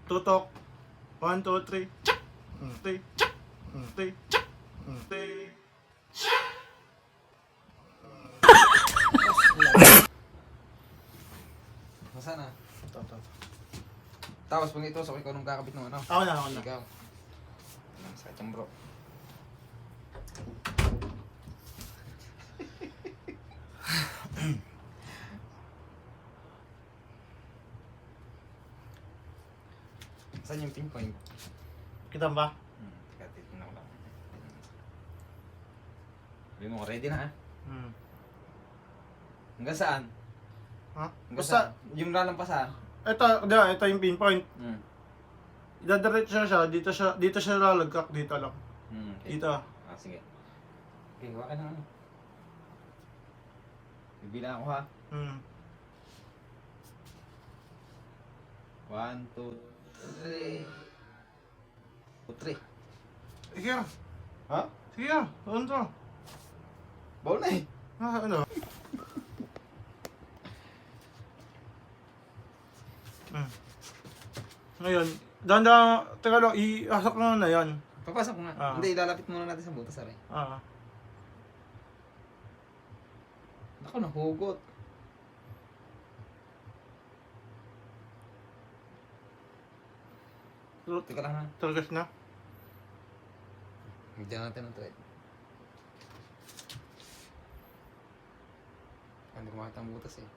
Tutok. 1, 2, 3. Chak! 3, chak! 3, chak! 3. Nasaan na? Ito. Tapos pag ito, so ikaw nung kakabit ng ano? Ako na. Ikaw. Sakit yung bro. Saan yung pinpoint? Kita mo ba? Teka, titignan ko lang. Sabi mo, ready na ha? Hanggang saan? Ha? Hanggang Basta, saan? Yung lalampasan? ito yung pinpoint. Hmm. Idadiretso siya, dito siya lalagkak, dito lang. Okay. Dito. Ah, sige. Okay, huwag ka na ano. Bibilang ako ha. 1, 2, 3. 3. Sige ah. Ha? Sige ah. Ano to? Bawa na eh. Ano? Ngayon, teka lang, i-asak na na yan. Papasok mo nga. Hindi, ilalapit muna natin sa butas, aray. Naku, nahugot. Teka lang ha. Talagas na. Higyan natin ang thread. Hindi ko makita ang butas eh.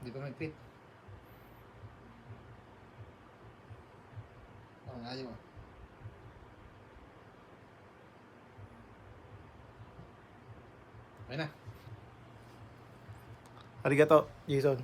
Hindi pa mag-fit. Ayaw mo. Okay na. Arigato, Jason.